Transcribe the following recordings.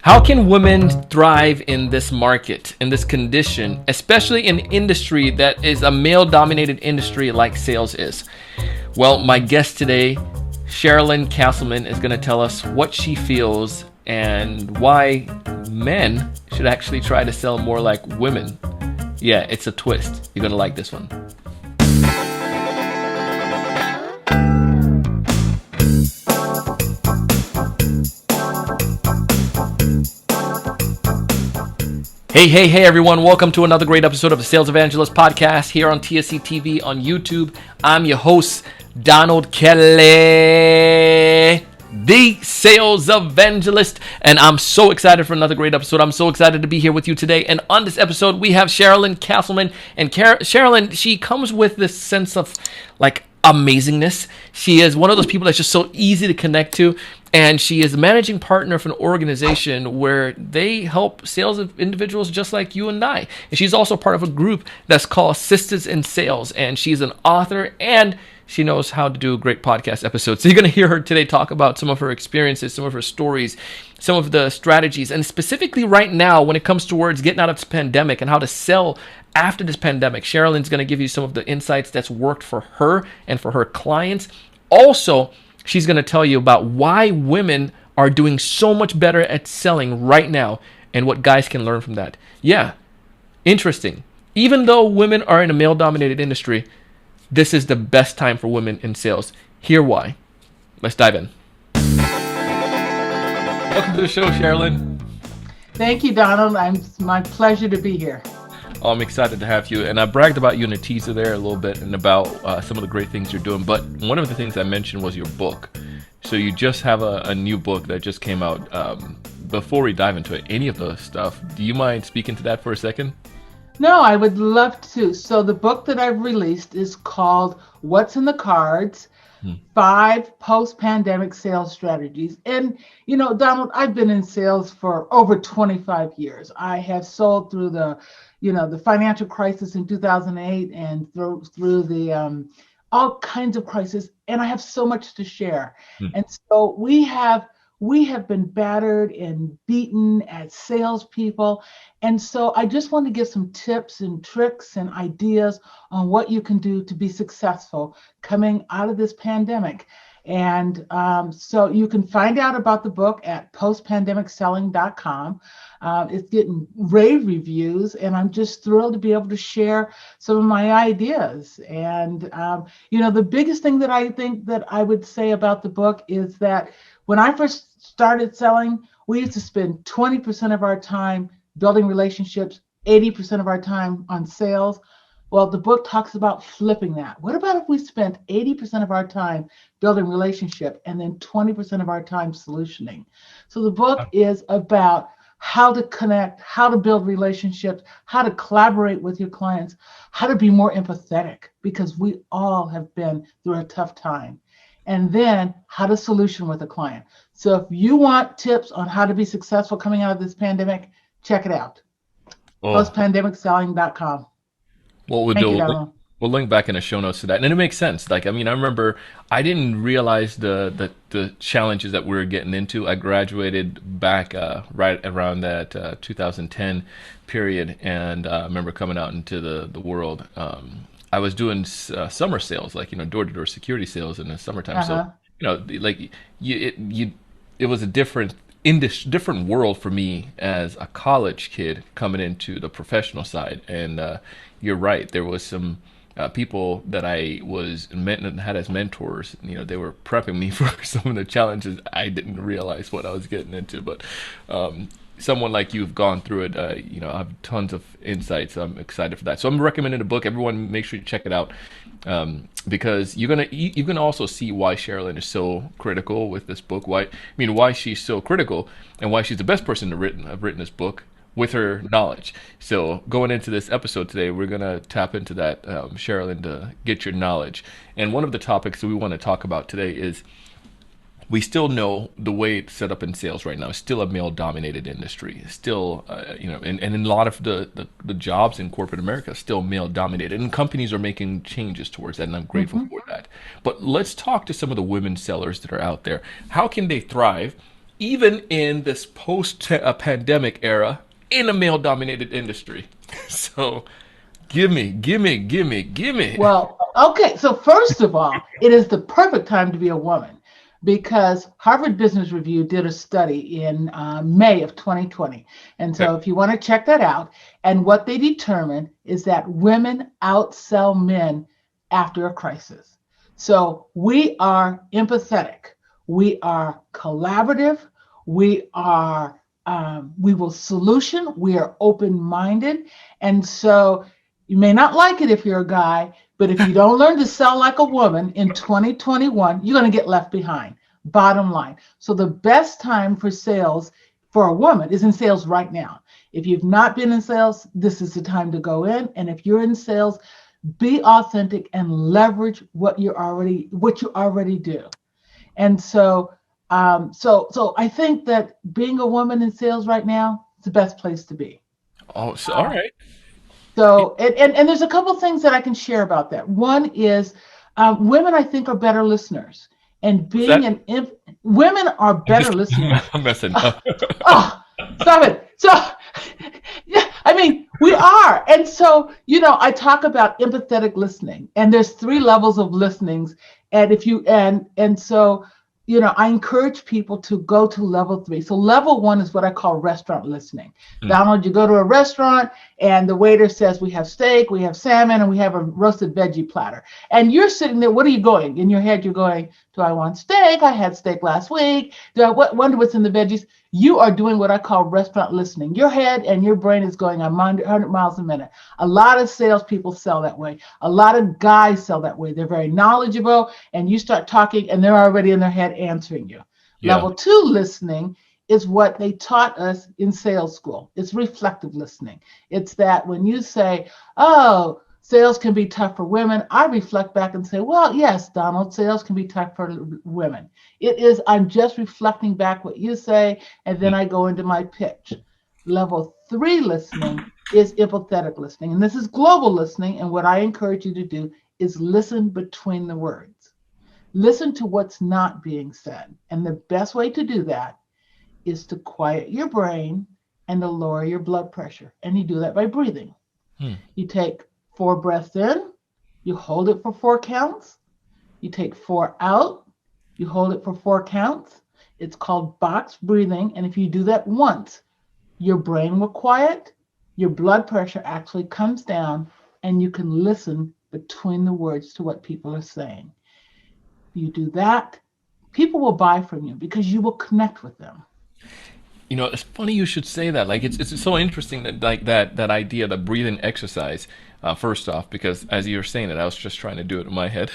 How can women thrive in this market, in this condition, especially in an industry that is a male-dominated industry like sales is? Well, my guest today, Cherilynn Castleman, is going to tell us what she feels and why men should actually try to sell more like women. Yeah, it's a twist. You're going to like this one. Hey, everyone. Welcome to another great episode of the Sales Evangelist Podcast here on TSC TV on YouTube. I'm your host, Donald Kelly, the Sales Evangelist, and I'm so excited for another great episode. I'm so excited to be here with you today. And on this episode, we have Cherilynn Castleman. And Cherilynn, she comes with this sense of like amazingness. She is one of those people that's just so easy to connect to. And she is a managing partner for an organization where they help sales individuals just like you and I. And she's also part of a group that's called Sisters in Sales. And she's an author and she knows how to do great podcast episodes. So you're going to hear her today talk about some of her experiences, some of her stories, some of the strategies. And specifically right now, when it comes towards getting out of this pandemic and how to sell after this pandemic, Cherilynn's going to give you some of the insights that's worked for her and for her clients. Also, she's going to tell you about why women are doing so much better at selling right now and what guys can learn from that. Yeah, interesting. Even though women are in a male-dominated industry, this is the best time for women in sales. Hear why. Let's dive in. Welcome to the show, Cherilynn. Thank you, Donald. It's my pleasure to be here. Oh, I'm excited to have you. And I bragged about you in a teaser there a little bit and about some of the great things you're doing. But one of the things I mentioned was your book. So you just have a new book that just came out. Before we dive into any of the stuff, do you mind speaking to that for a second? No, I would love to. So the book that I've released is called What's in the Cards? 5 Post-Pandemic Sales Strategies. And, you know, Donald, I've been in sales for over 25 years. I have sold through the financial crisis in 2008 and through the all kinds of crises. And I have so much to share. And so we have been battered and beaten as salespeople. And so I just want to give some tips and tricks and ideas on what you can do to be successful coming out of this pandemic. And so you can find out about the book at postpandemicselling.com. It's getting rave reviews, and I'm just thrilled to be able to share some of my ideas. And, the biggest thing that I think that I would say about the book is that when I first started selling, we used to spend 20% of our time building relationships, 80% of our time on sales. Well, the book talks about flipping that. What about if we spent 80% of our time building relationship and then 20% of our time solutioning? So the book is about how to connect, how to build relationships, how to collaborate with your clients, how to be more empathetic, because we all have been through a tough time. And then how to solution with a client. So if you want tips on how to be successful coming out of this pandemic, check it out. Postpandemicselling.com. What we'll link back in the show notes to that. And it makes sense. I remember I didn't realize the challenges that we were getting into. I graduated back right around that 2010 period. And I remember coming out into the world. I was doing summer sales, door-to-door security sales in the summertime. So, it was a different world for me as a college kid coming into the professional side. And you're right, there was some people that I had as mentors. They were prepping me for some of the challenges. I didn't realize what I was getting into, but someone like you've gone through it. I have tons of insights. I'm excited for that. So I'm recommending the book. Everyone, make sure you check it out because you're gonna also see why Cherilynn is so critical with this book. Why she's so critical and why she's the best person to have written this book with her knowledge. So going into this episode today, we're gonna tap into that, Cherilynn, to get your knowledge. And one of the topics that we want to talk about today is we still know the way it's set up in sales right now is still a male-dominated industry. It's still, and in a lot of the jobs in corporate America, still male-dominated. And companies are making changes towards that, and I'm grateful for that. But let's talk to some of the women sellers that are out there. How can they thrive even in this post-pandemic era in a male-dominated industry. So, gimme. Well, okay. So first of all, it is the perfect time to be a woman because Harvard Business Review did a study in May of 2020. And Okay. so if you want to check that out, and what they determined is that women outsell men after a crisis. So we are empathetic, we are collaborative, we will solution, we are open-minded. And so you may not like it if you're a guy, but if you don't learn to sell like a woman in 2021, you're going to get left behind. Bottom line. So the best time for sales for a woman is in sales right now. If you've not been in sales, this is the time to go in. And if you're in sales, be authentic and leverage what you already do. And so I think that being a woman in sales right now is the best place to be. Oh, so, all right. So, and there's a couple things that I can share about that. One is women, I think, are better listeners. And What's that? women are I'm better just listeners. I'm messing. Oh, stop it. So, yeah, I mean, we are. And so, I talk about empathetic listening, and there's three levels of listenings. And if you, and so, I encourage people to go to level 3. So level 1 is what I call restaurant listening. Mm. Donald, you go to a restaurant and the waiter says, we have steak, we have salmon, and we have a roasted veggie platter. And you're sitting there, what are you going? In your head, you're going, do I want steak? I had steak last week. Do I wonder what's in the veggies? You are doing what I call restaurant listening. Your head and your brain is going 100 miles a minute. A lot of salespeople sell that way. A lot of guys sell that way. They're very knowledgeable, and you start talking, and they're already in their head answering you. Yeah. Level 2 listening is what they taught us in sales school. It's reflective listening. It's that when you say, oh, sales can be tough for women, I reflect back and say, well, yes, Donald, sales can be tough for women. It is, I'm just reflecting back what you say, and then I go into my pitch. Level 3 listening is empathetic listening, and this is global listening, and what I encourage you to do is listen between the words. Listen to what's not being said, and the best way to do that is to quiet your brain and to lower your blood pressure, and you do that by breathing. You take 4 breaths in, you hold it for 4 counts, you take 4 out, you hold it for 4 counts. It's called box breathing, and if you do that once, your brain will quiet, your blood pressure actually comes down, and you can listen between the words to what people are saying. You do that, people will buy from you because you will connect with them. It's funny you should say that. Like, it's so interesting that like that idea, the breathing exercise. First off, because as you were saying it, I was just trying to do it in my head,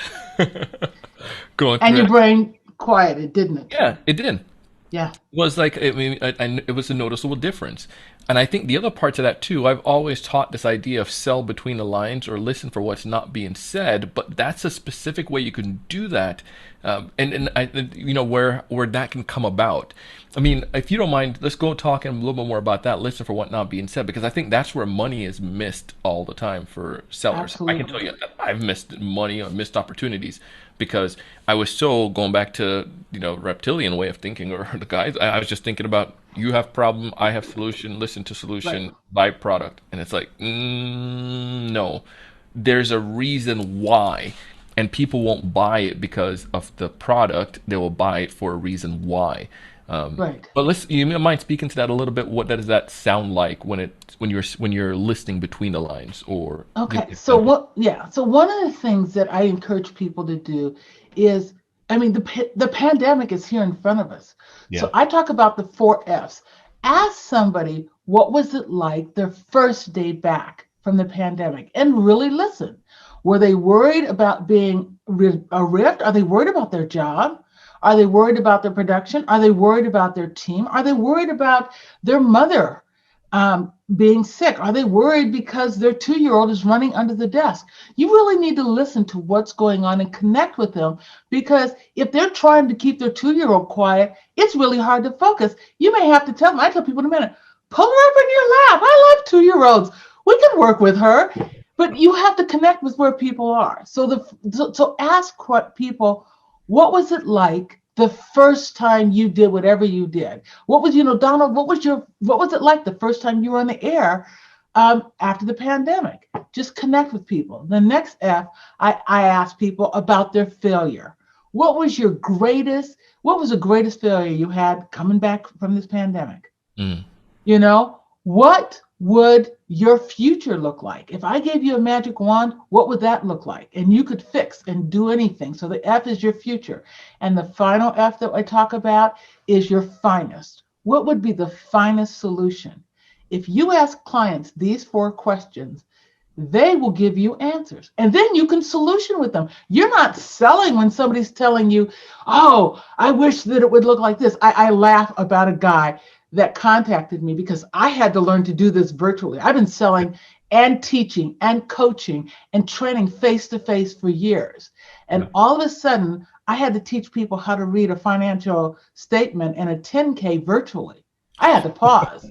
going And through your it. brain quieted, didn't it? Yeah, it did. Yeah. Was like, I mean, it was a noticeable difference. And I think the other part to that too, I've always taught this idea of sell between the lines or listen for what's not being said, but that's a specific way you can do that. And I, where that can come about. I mean, if you don't mind, let's go talking a little bit more about that. Listen for what not being said, because I think that's where money is missed all the time for sellers. I can tell Absolutely. you that I've missed money or missed opportunities because I was so going back to reptilian way of thinking, or the guys. I was just thinking about, you have problem, I have solution. Listen to Right. solution, buy product, and it's like, no, there's a reason why, and people won't buy it because of the product. They will buy it for a reason why. Right. But you mind speaking to that a little bit? What does that sound like when you're listening between the lines, or give me Okay. an So example? what? Yeah. So one of the things that I encourage people to do is, I mean, the pandemic is here in front of us. Yeah. So I talk about the 4 F's. Ask somebody what was it like their first day back from the pandemic, and really listen. Were they worried about being a rift? Are they worried about their job? Are they worried about their production? Are they worried about their team? Are they worried about their mother being sick? Are they worried because their 2-year-old is running under the desk? You really need to listen to what's going on and connect with them, because if they're trying to keep their 2-year-old quiet, it's really hard to focus. You may have to tell them, I tell people in a minute, pull her up in your lap. I love 2-year-olds. We can work with her, but you have to connect with where people are. So ask what was it like the first time you did whatever you did. What was, Donald, what was it like the first time you were on the air after the pandemic? Just connect with people. The next F, I asked people about their failure. What was the greatest failure you had coming back from this pandemic? Mm. What would your future look like? If I gave you a magic wand, what would that look like? And you could fix and do anything. So the F is your future. And the final F that I talk about is your finest. What would be the finest solution? If you ask clients these 4 questions, they will give you answers. And then you can solution with them. You're not selling when somebody's telling you, oh, I wish that it would look like this. I laugh about a guy that contacted me because I had to learn to do this virtually. I've been selling and teaching and coaching and training face-to-face for years. And all of a sudden, I had to teach people how to read a financial statement and a 10K virtually. I had to pause.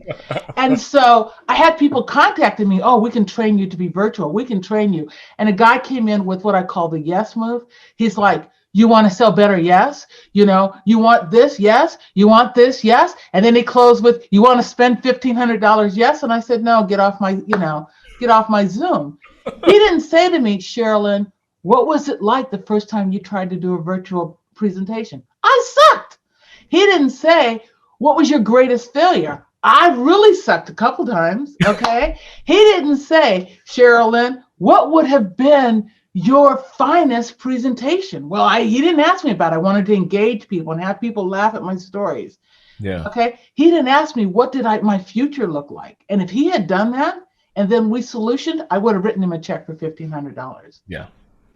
And so I had people contacting me, oh, we can train you to be virtual. We can train you. And a guy came in with what I call the yes move. He's like, you want to sell better? Yes. You want this? Yes. You want this? Yes. And then he closed with, you want to spend $1,500? Yes. And I said, no, get off my Zoom. He didn't say to me, Cherilynn, what was it like the first time you tried to do a virtual presentation? I sucked. He didn't say, what was your greatest failure? I really sucked a couple times. Okay. He didn't say, Cherilynn, what would have been your finest presentation? Well, he didn't ask me about it. I wanted to engage people and have people laugh at my stories. Yeah. Okay. He didn't ask me what did my future look like. And if he had done that and then we solutioned, I would have written him a check for $1,500. Yeah.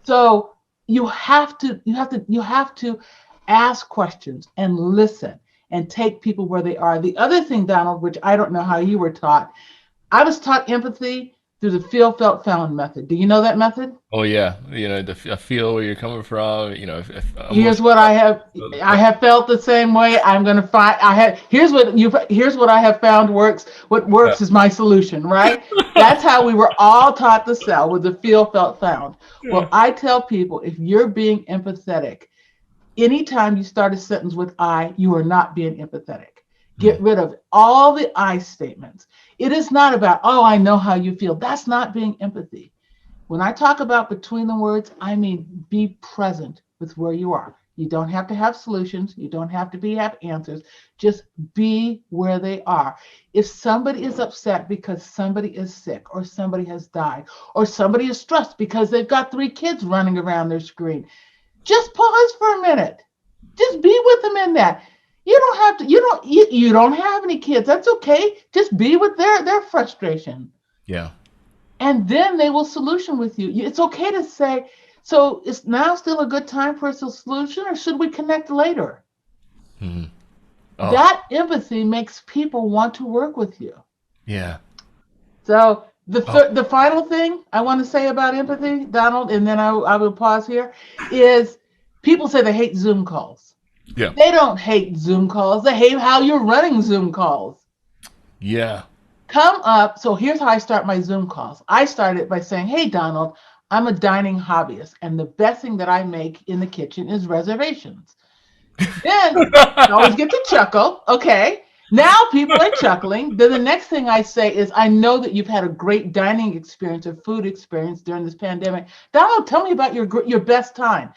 So you have to ask questions and listen and take people where they are. The other thing, Donald, which I don't know how you were taught, I was taught empathy through the feel, felt, found method. Do you know that method? Oh yeah, I feel where you're coming from. Here's what I have felt the same way. I'm going to find. Here's what I have found works. What works is my solution, right? That's how we were all taught to sell, with the feel, felt, found. Well, I tell people, if you're being empathetic, anytime you start a sentence with I, you are not being empathetic. Get rid of all the I statements. It is not about, oh, I know how you feel. That's not being empathy. When I talk about between the words, I mean be present with where you are. You don't have to have solutions. You don't have to have answers. Just be where they are. If somebody is upset because somebody is sick or somebody has died or somebody is stressed because they've got 3 kids running around their screen, just pause for a minute. Just be with them in that. You don't have to, you don't have any kids. That's okay. Just be with their frustration. Yeah. And then they will solution with you. It's okay to say, so is now still a good time for a solution, or should we connect later? Mm-hmm. Oh. That empathy makes people want to work with you. Yeah. So the final thing I want to say about empathy, Donald, and then I will pause here, is people say they hate Zoom calls. Yeah. They don't hate Zoom calls. They hate how you're running Zoom calls. Yeah. Come up. So here's how I start my Zoom calls. I start it by saying, hey, Donald, I'm a dining hobbyist, and the best thing that I make in the kitchen is reservations. Then I always get to chuckle. Okay. Now people are chuckling. Then the next thing I say is, I know that you've had a great dining experience or food experience during this pandemic. Donald, tell me about your best time.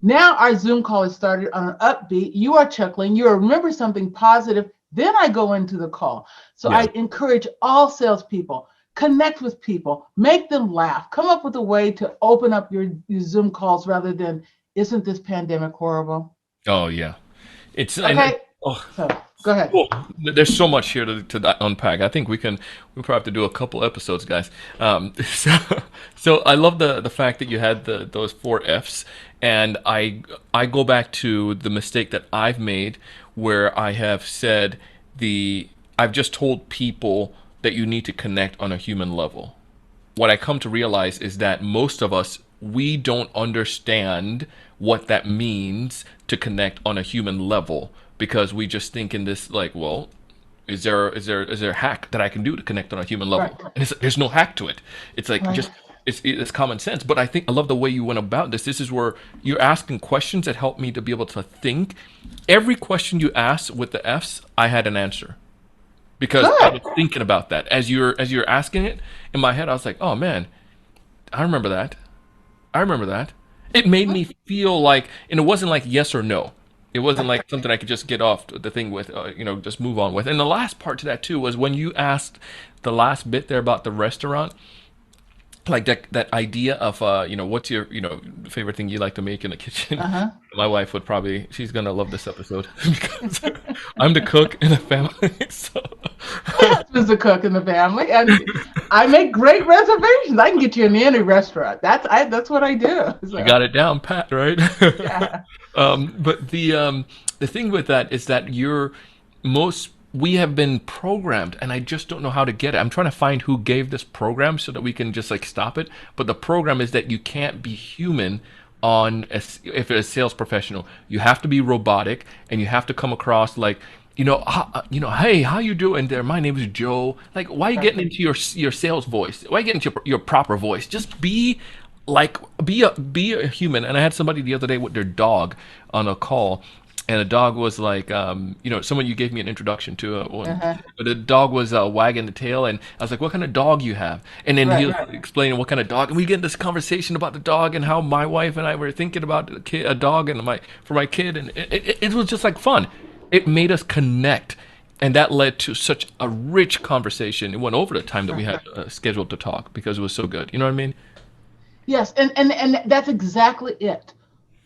Now our Zoom call is started on an upbeat. You are chuckling. You remember something positive. Then I go into the call. So I encourage all salespeople, connect with people, make them laugh, come up with a way to open up your Zoom calls rather than, isn't this pandemic horrible? Oh yeah. It's okay. So go ahead. Well, there's so much here to unpack. I think we probably have to do a couple episodes, guys. So I love the fact that you had those 4 Fs, and I go back to the mistake that I've made where I have said I've just told people that you need to connect on a human level. What I come to realize is that most of us, we don't understand what that means to connect on a human level, because we just think in this like, well, is there a hack that I can do to connect on a human level? Right. And there's no hack to it. It's like, just it's common sense. But I think I love the way you went about this. This is where you're asking questions that help me to be able to think. Every question you asked with the F's, I had an answer because I Good. was thinking about that as you're asking it. In my head, I was like, oh man, I remember that. I remember that. It made me feel like, and it wasn't like yes or no. It wasn't like something I could just get off the thing with, just move on with. And the last part to that too was when you asked the last bit there about the restaurant, like that idea of what's your favorite thing you like to make in the kitchen. Uh-huh. My wife would probably she's gonna love this episode because I'm the cook in the family. So My husband's a cook in the family, and I make great reservations. I can get you in any restaurant. That's what I do. you So got it down pat, right? yeah. But the thing with that is that we have been programmed, and I just don't know how to get it. I'm trying to find who gave this program so that we can just like stop it. But the program is that you can't be human if you're a sales professional. You have to be robotic, and you have to come across like, hey, how you doing there? My name is Joe. Like, why are you getting into your sales voice? Why are you getting into your proper voice? Just be a human. And I had somebody the other day with their dog on a call, and the dog was like, someone you gave me an introduction to, Uh-huh. but the dog was wagging the tail, and I was like, "What kind of dog you have?" And then he Right, was right. explaining what kind of dog, and we get in this conversation about the dog and how my wife and I were thinking about a dog and for my kid, and it was just like fun. It made us connect, and that led to such a rich conversation. It went over the time that we Right, had right. scheduled to talk because it was so good. You know what I mean? Yes, and that's exactly it.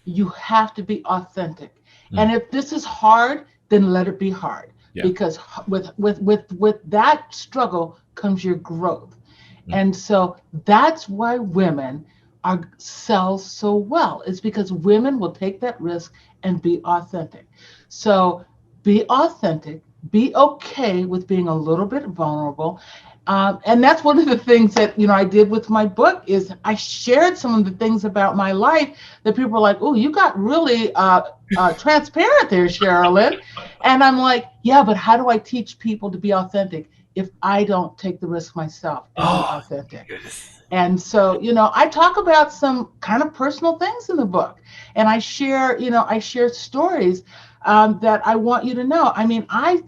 You have to be authentic. Mm. And if this is hard, then let it be hard. Yeah. Because with that struggle comes your growth. Mm. And so that's why women are sell so well. It's because women will take that risk and be authentic. So be authentic, be okay with being a little bit vulnerable. And that's one of the things that I did with my book is I shared some of the things about my life that people were like, "Oh, you got really transparent there, Cherilynn." And I'm like, "Yeah, but how do I teach people to be authentic if I don't take the risk myself and be Oh, authentic?" goodness. And so, I talk about some kind of personal things in the book, and I share stories that I want you to know. I mean, I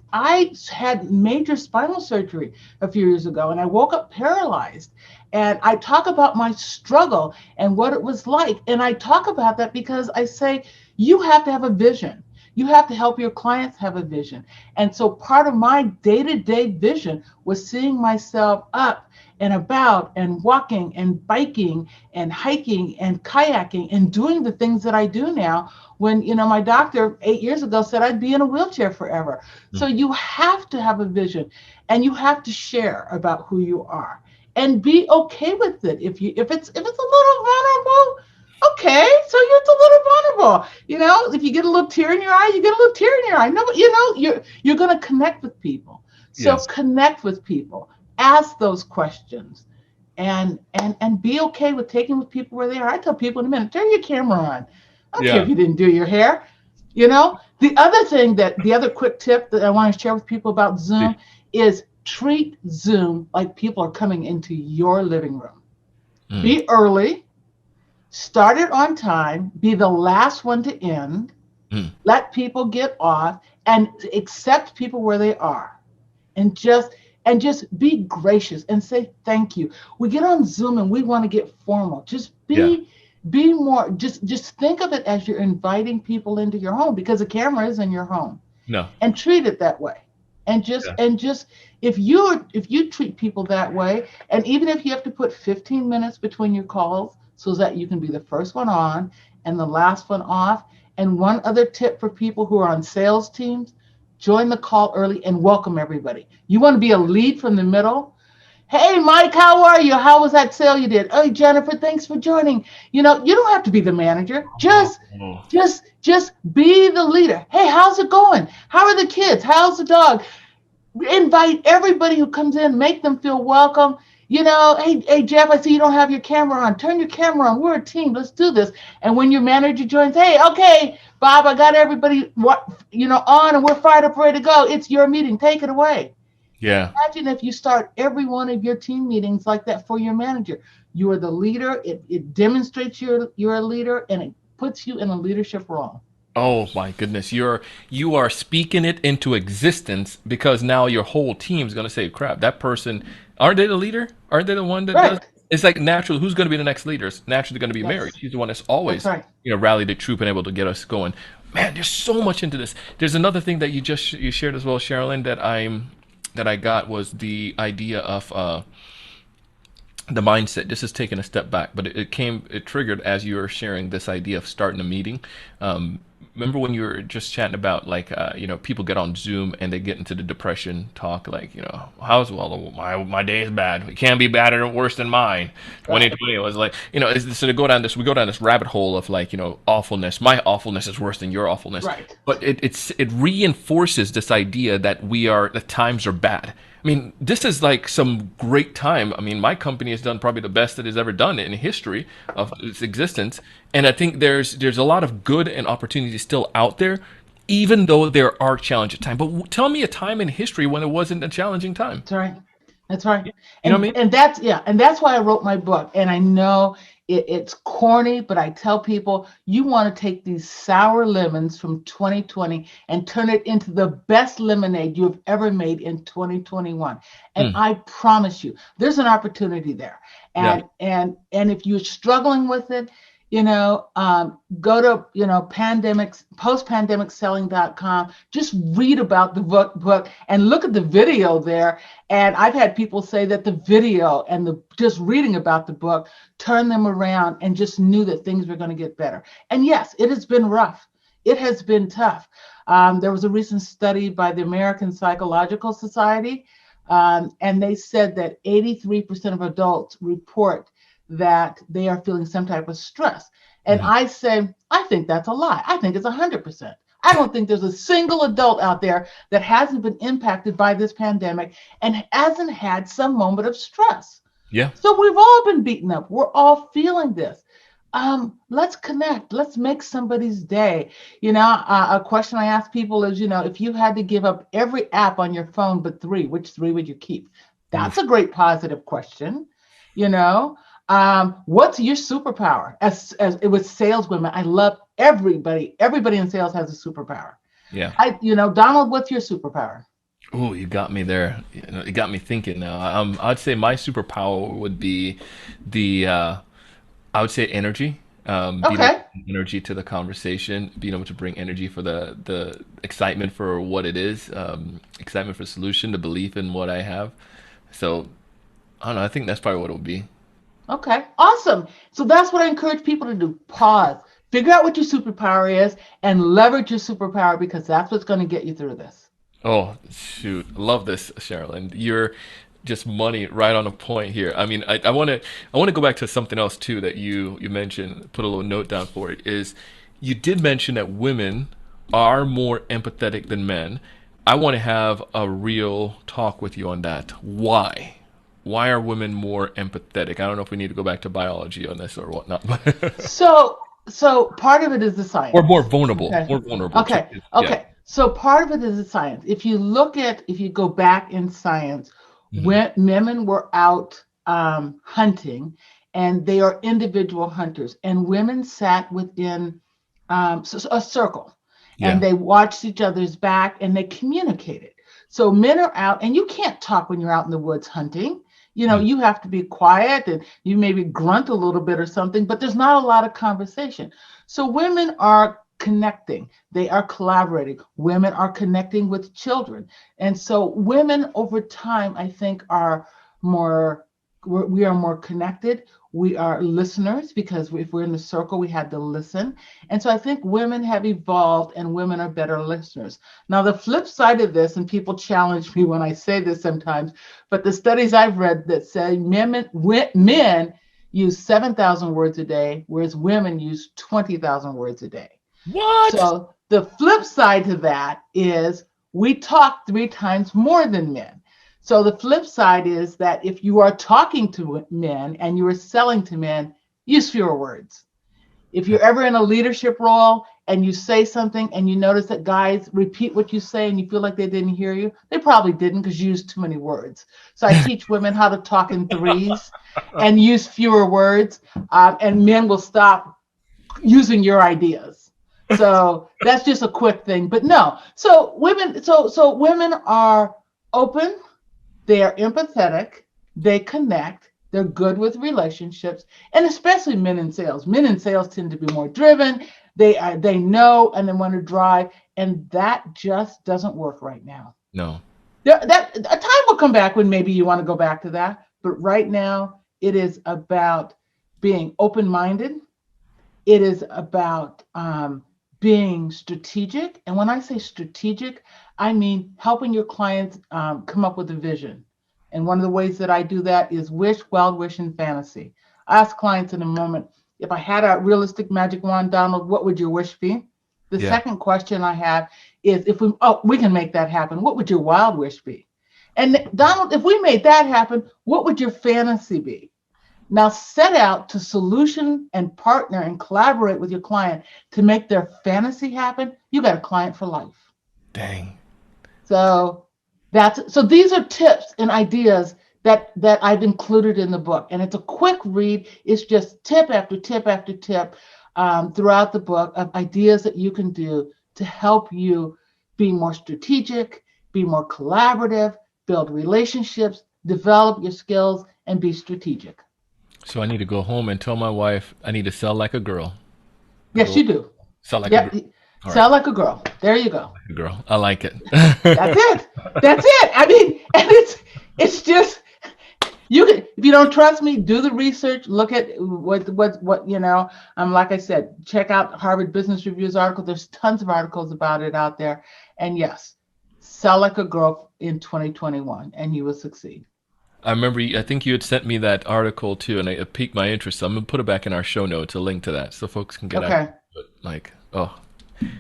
had major spinal surgery a few years ago, and I woke up paralyzed. And I talk about my struggle and what it was like. And I talk about that because I say you have to have a vision. You have to help your clients have a vision. And so part of my day-to-day vision was seeing myself up and about and walking and biking and hiking and kayaking and doing the things that I do now when my doctor 8 years ago said I'd be in a wheelchair forever. So Mm. you have to have a vision, and you have to share about who you are and be okay with it. If it's a little vulnerable, okay, so it's a little vulnerable. If you get a little tear in your eye, you get a little tear in your eye. No, but you're going to connect with people. So Yes. connect with people, ask those questions, and be okay with taking with people where they are. I tell people in a minute, turn your camera on. I don't care if Yeah. you didn't do your hair. The other quick tip that I want to share with people about Zoom is treat Zoom like people are coming into your living room. Mm. Be early, start it on time, be the last one to end, Mm. let people get off, and accept people where they are, and just be gracious and say thank you. We get on Zoom and we want to get formal. Just Yeah. be more, just think of it as you're inviting people into your home, because the camera is in your home, No. and treat it that way. And just Yeah. and just if you treat people that way, and even if you have to put 15 minutes between your calls so that you can be the first one on and the last one off. And one other tip for people who are on sales teams: join the call early and welcome everybody. You want to be a lead from the middle. Hey, Mike, how are you? How was that sale you did? Oh, Jennifer, thanks for joining. You don't have to be the manager. Just Oh. just just be the leader. Hey, how's it going? How are the kids? How's the dog? Invite everybody who comes in, make them feel welcome. Hey, Jeff, I see you don't have your camera on. Turn your camera on. We're a team. Let's do this. And when your manager joins, hey, okay, Bob, I got everybody on, and we're fired up, ready to go. It's your meeting. Take it away. Yeah. Imagine if you start every one of your team meetings like that for your manager. You are the leader. It demonstrates you're a leader, and it puts you in a leadership role. Oh my goodness, you are speaking it into existence because now your whole team's going to say, "Crap, that person aren't they the leader? Aren't they the one that does?" Right. It's like natural. Who's going to be the next leader? It's naturally going to be Mary. Yes. She's the one that's That's always, right. rallied the troop and able to get us going. Man, there's so much into this. There's another thing that you shared as well, Sherilyn, that I got was the idea of the mindset. This is taking a step back, but it triggered as you were sharing this idea of starting a meeting. Remember when you were just chatting about like people get on Zoom and they get into the depression talk, like, how's, well, my day is bad, it can't be better or worse than mine. Right. 2020 was like, so to go down this we go down this rabbit hole of like, awfulness. My awfulness is worse than your awfulness. Right. But it reinforces this idea that the times are bad. I mean, this is like some great time. I mean, my company has done probably the best it has ever done in history of its existence, and I think there's a lot of good and opportunity still out there, even though there are challenging times. But tell me a time in history when it wasn't a challenging time. That's right. That's right. You know what I mean? And that's, yeah, and that's why I wrote my book. And I know it's corny, but I tell people you want to take these sour lemons from 2020 and turn it into the best lemonade you have ever made in 2021. And Hmm. I promise you, there's an opportunity there. Yeah. And if you're struggling with it, go to postpandemicselling.com. Just read about the book and look at the video there. And I've had people say that the video and the just reading about the book turned them around and just knew that things were going to get better. And yes, it has been rough. It has been tough. There was a recent study by the American Psychological Society, and they said that 83% of adults report that they are feeling some type of stress. And Mhm. I say, I think that's a lie. I think it's 100%. I don't think there's a single adult out there that hasn't been impacted by this pandemic and hasn't had some moment of stress. Yeah. So we've all been beaten up. We're all feeling this. Let's connect. Let's make somebody's day. A question I ask people is, if you had to give up every app on your phone but three, which three would you keep? That's Oof. a great positive question. You know, what's your superpower? As it was saleswomen, I love everybody. Everybody in sales has a superpower. Yeah. Donald, what's your superpower? Oh, you got me there. It got me thinking now. I'd say my superpower would be the I would say energy. Being able to Okay. bring energy to the conversation, being able to bring energy for the excitement for what it is, excitement for solution, the belief in what I have. So I don't know. I think that's probably what it would be. Okay, awesome. So that's what I encourage people to do. Pause, figure out what your superpower is, and leverage your superpower because that's what's going to get you through this. Oh, shoot. I love this, Sherilyn. You're just money right on a point here. I mean, I want to go back to something else too that you mentioned, put a little note down for it, is you did mention that women are more empathetic than men. I want to have a real talk with you on that. Why? Why are women more empathetic? I don't know if we need to go back to biology on this or whatnot. So part of it is the Or more science. vulnerable. Okay. More vulnerable too. Okay. Yeah. Okay. So part of it is the science. If you go back in science, Mhm. when women were out hunting, and they are individual hunters, and women sat within a circle, and Yeah. they watched each other's back, and they communicated. So men are out, and you can't talk when you're out in the woods hunting. Mm. You have to be quiet, and you maybe grunt a little bit or something, but there's not a lot of conversation. So women are connecting, they are collaborating, women are connecting with children. And so women over time, I think, are more, we are more connected. We are listeners because if we're in the circle, we had to listen. And so I think women have evolved and women are better listeners. Now, the flip side of this, and people challenge me when I say this sometimes, but the studies I've read that say men use 7,000 words a day, whereas women use 20,000 words a day. What? So the flip side to that is we talk three times more than men. So the flip side is that if you are talking to men and you are selling to men, use fewer words. If you're ever in a leadership role and you say something and you notice that guys repeat what you say and you feel like they didn't hear you, they probably didn't because you used too many words. So I teach women how to talk in threes and use fewer words, and men will stop using your ideas. So that's just a quick thing. But no, so women are open, they are empathetic, they connect, they're good with relationships, and especially men in sales. Men in sales tend to be more driven. They know and they want to drive, and that just doesn't work right now. No. That a time will come back when maybe you want to go back to that, but right now it is about being open-minded. It is about being strategic, and when I say strategic, I mean helping your clients come up with a vision. And one of the ways that I do that is wish, wild wish, and fantasy. I ask clients in a moment, if I had a realistic magic wand, Donald, what would your wish be? The second question I have is, if we can make that happen, what would your wild wish be? And Donald, if we made that happen, what would your fantasy be? Now set out to solution and partner and collaborate with your client to make their fantasy happen. You got a client for life. Dang. So these are tips and ideas that I've included in the book, and it's a quick read. It's just tip after tip after tip throughout the book of ideas that you can do to help you be more strategic, be more collaborative, build relationships, develop your skills, and be strategic. So I need to go home and tell my wife I need to sell like a girl. Yes, you do. Sell like a girl. Sell like a girl. There you go. Like a girl. I like it. That's it. That's it. I mean, and it's just, you can, if you don't trust me, do the research, look at what like I said, check out Harvard Business Review's article. There's tons of articles about it out there. And yes, sell like a girl in 2021 and you will succeed. I remember, I think you had sent me that article too, and it piqued my interest. So I'm going to put it back in our show notes, a link to that, so folks can get out. Like, oh,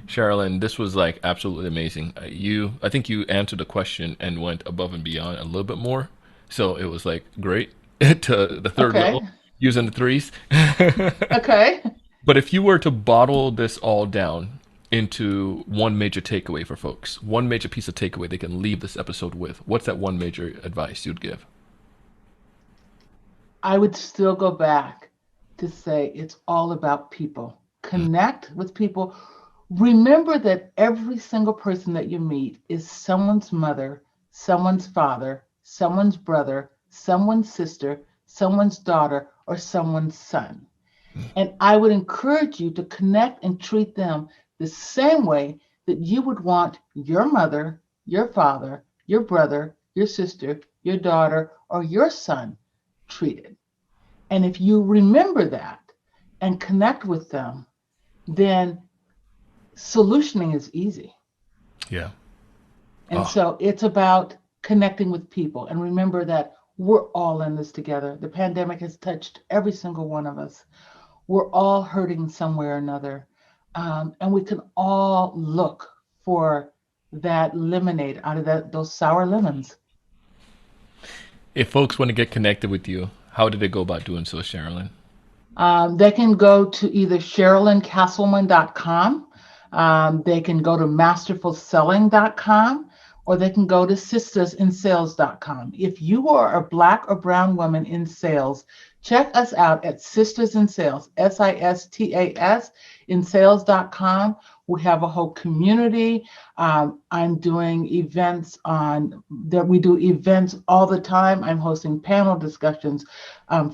Cherilynn, this was like absolutely amazing. I think you answered the question and went above and beyond a little bit more. So it was like great to the third level, using the threes. Okay. But if you were to bottle this all down into one major takeaway for folks, one major piece of takeaway they can leave this episode with, what's that one major advice you'd give? I would still go back to say it's all about people. Connect with people. Remember that every single person that you meet is someone's mother, someone's father, someone's brother, someone's sister, someone's daughter, or someone's son. And I would encourage you to connect and treat them the same way that you would want your mother, your father, your brother, your sister, your daughter, or your son treated. And if you remember that and connect with them, then solutioning is easy. Yeah. And so it's about connecting with people. And remember that we're all in this together. The pandemic has touched every single one of us. We're all hurting somewhere or another. And we can all look for that lemonade out of those sour lemons. If folks want to get connected with you, how do they go about doing so, Cherilynn? They can go to either CherilynCastleman.com. They can go to masterfulselling.com, or they can go to sistersinsales.com. If you are a Black or brown woman in sales, check us out at Sisters in Sales, SISTAS, in sales.com. We have a whole community. I'm doing events we do events all the time. I'm hosting panel discussions,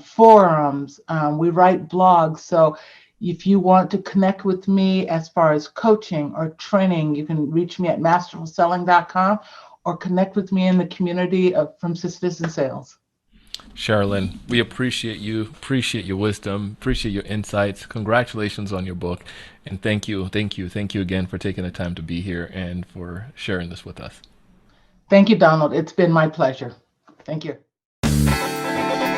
forums, we write blogs. So if you want to connect with me as far as coaching or training, you can reach me at masterfulselling.com or connect with me in the community from Sisters in Sales. Cherilynn, we appreciate you, appreciate your wisdom, appreciate your insights. Congratulations on your book. And thank you again for taking the time to be here and for sharing this with us. Thank you, Donald. It's been my pleasure. Thank you.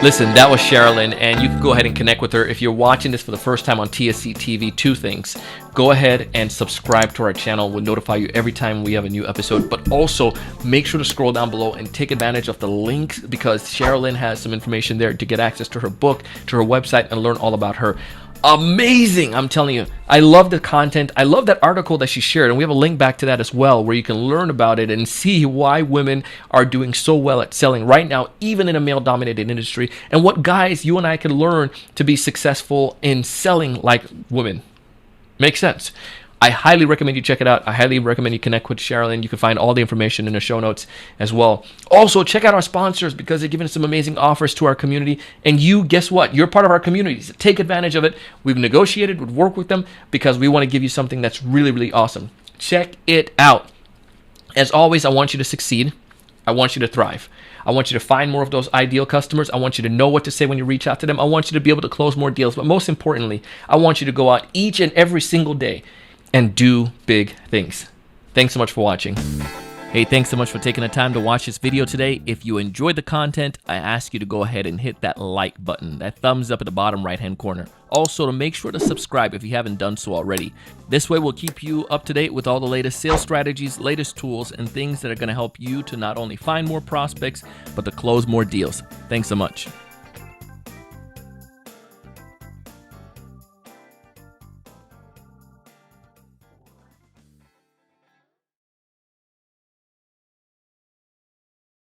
Listen, that was Cherilynn, and you can go ahead and connect with her. If you're watching this for the first time on TSC TV, two things. Go ahead and subscribe to our channel. We'll notify you every time we have a new episode, but also make sure to scroll down below and take advantage of the links, because Cherilynn has some information there to get access to her book, to her website, and learn all about her. amazing. I'm telling you, I love the content. I love that article that she shared, and we have a link back to that as well, where you can learn about it and see why women are doing so well at selling right now, even in a male-dominated industry, and what guys you and I can learn to be successful in selling like women. Makes sense. I highly recommend you check it out. I highly recommend you connect with Cherilynn. You can find all the information in the show notes as well. Also, check out our sponsors because they're giving us some amazing offers to our community. And you, guess what? You're part of our community. So take advantage of it. We've negotiated, we've worked with them because we want to give you something that's really, really awesome. Check it out. As always, I want you to succeed. I want you to thrive. I want you to find more of those ideal customers. I want you to know what to say when you reach out to them. I want you to be able to close more deals. But most importantly, I want you to go out each and every single day and do big things. Thanks so much for watching. Hey, thanks so much for taking the time to watch this video today. If you enjoyed the content, I ask you to go ahead and hit that like button, that thumbs up at the bottom right-hand corner. Also, to make sure to subscribe if you haven't done so already. This way, we'll keep you up to date with all the latest sales strategies, latest tools, and things that are going to help you to not only find more prospects, but to close more deals. Thanks so much.